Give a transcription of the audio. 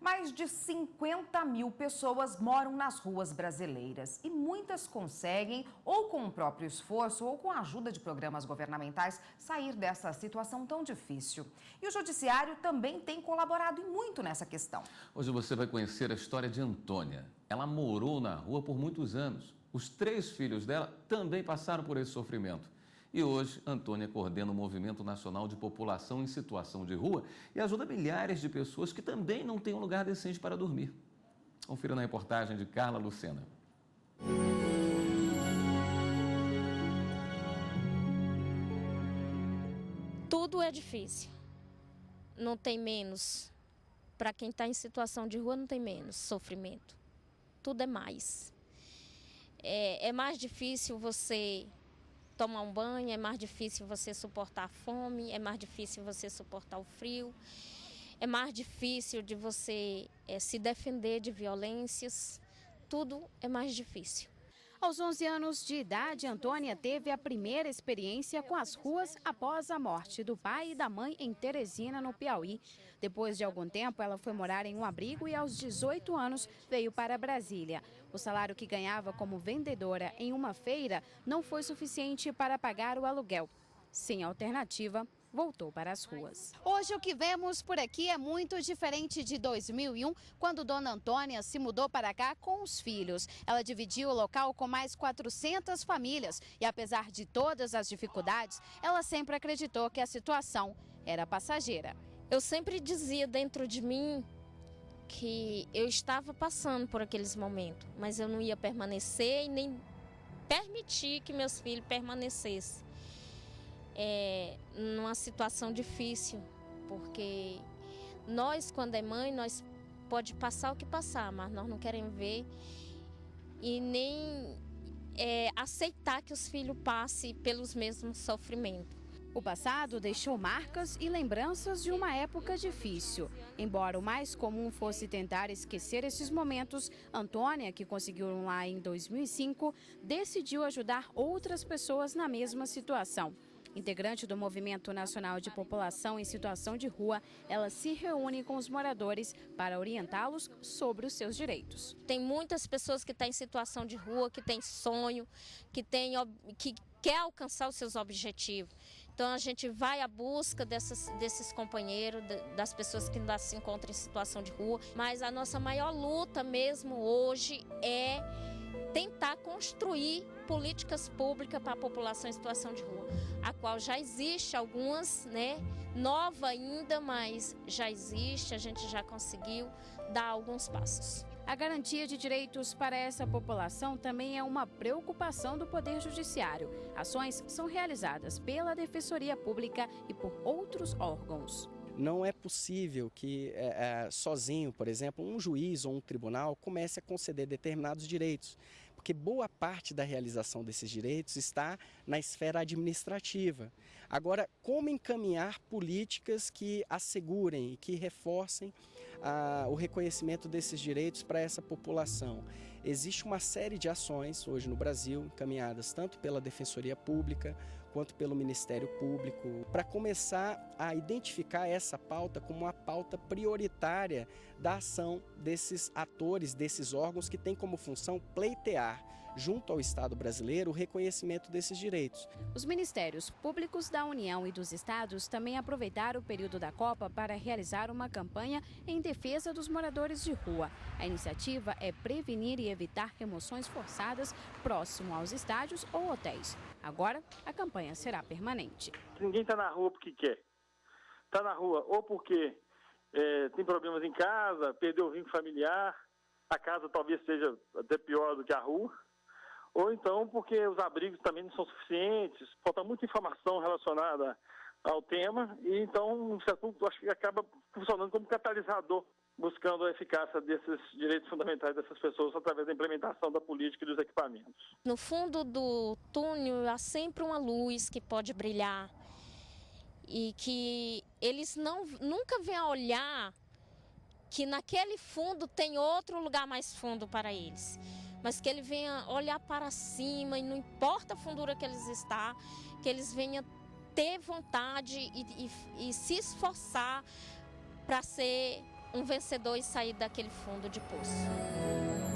Mais de 50 mil pessoas moram nas ruas brasileiras e muitas conseguem, ou com o próprio esforço, ou com a ajuda de programas governamentais, sair dessa situação tão difícil. E o Judiciário também tem colaborado e muito nessa questão. Hoje você vai conhecer a história de Antônia. Ela morou na rua por muitos anos. Os 3 filhos dela também passaram por esse sofrimento. E hoje, Antônia coordena o Movimento Nacional de População em Situação de Rua e ajuda milhares de pessoas que também não têm um lugar decente para dormir. Confira na reportagem de Carla Lucena. Tudo é difícil. Não tem menos. Para quem está em situação de rua, não tem menos sofrimento. Tudo é mais. É mais difícil você tomar um banho, é mais difícil você suportar a fome, é mais difícil você suportar o frio, é mais difícil de você se defender de violências, tudo é mais difícil. Aos 11 anos de idade, Antônia teve a primeira experiência com as ruas após a morte do pai e da mãe em Teresina, no Piauí. Depois de algum tempo, ela foi morar em um abrigo e aos 18 anos veio para Brasília. O salário que ganhava como vendedora em uma feira não foi suficiente para pagar o aluguel. Sem alternativa, voltou para as ruas. Hoje o que vemos por aqui é muito diferente de 2001, quando Dona Antônia se mudou para cá com os filhos. Ela dividiu o local com mais 400 famílias e, apesar de todas as dificuldades, ela sempre acreditou que a situação era passageira. Eu sempre dizia dentro de mim que eu estava passando por aqueles momentos, mas eu não ia permanecer e nem permitir que meus filhos permanecessem. Numa situação difícil, porque nós, quando é mãe, nós pode passar o que passar, mas nós não queremos ver e nem aceitar que os filhos passem pelos mesmos sofrimentos. O passado deixou marcas e lembranças de uma época difícil. Embora o mais comum fosse tentar esquecer esses momentos, Antônia, que conseguiu um lar em 2005, decidiu ajudar outras pessoas na mesma situação. Integrante do Movimento Nacional de População em Situação de Rua, ela se reúne com os moradores para orientá-los sobre os seus direitos. Tem muitas pessoas que estão em situação de rua, que têm sonho, que quer alcançar os seus objetivos. Então a gente vai à busca desses companheiros, das pessoas que ainda se encontram em situação de rua. Mas a nossa maior luta mesmo hoje é tentar construir políticas públicas para a população em situação de rua, a qual já existe algumas, nova ainda, mas já existe, a gente já conseguiu dar alguns passos. A garantia de direitos para essa população também é uma preocupação do Poder Judiciário. Ações são realizadas pela Defensoria Pública e por outros órgãos. Não é possível que sozinho, por exemplo, um juiz ou um tribunal comece a conceder determinados direitos, porque boa parte da realização desses direitos está na esfera administrativa. Agora, como encaminhar políticas que assegurem e que reforcem o reconhecimento desses direitos para essa população? Existe uma série de ações hoje no Brasil, encaminhadas tanto pela Defensoria Pública quanto pelo Ministério Público, para começar a identificar essa pauta como uma pauta prioritária da ação desses atores, desses órgãos que têm como função pleitear, junto ao Estado brasileiro, o reconhecimento desses direitos. Os Ministérios Públicos da União e dos Estados também aproveitaram o período da Copa para realizar uma campanha em defesa dos moradores de rua. A iniciativa é prevenir e evitar remoções forçadas próximo aos estádios ou hotéis. Agora, a campanha será permanente. Ninguém está na rua porque quer. Está na rua ou porque tem problemas em casa, perdeu o vínculo familiar, a casa talvez seja até pior do que a rua, ou então porque os abrigos também não são suficientes, falta muita informação relacionada ao tema, e então acho que acaba funcionando como catalisador, buscando a eficácia desses direitos fundamentais dessas pessoas através da implementação da política e dos equipamentos. No fundo do túnel há sempre uma luz que pode brilhar e que eles nunca vêm a olhar que naquele fundo tem outro lugar mais fundo para eles, mas que ele venha olhar para cima e não importa a fundura que eles estão, que eles venham ter vontade e se esforçar para ser um vencedor e sair daquele fundo de poço.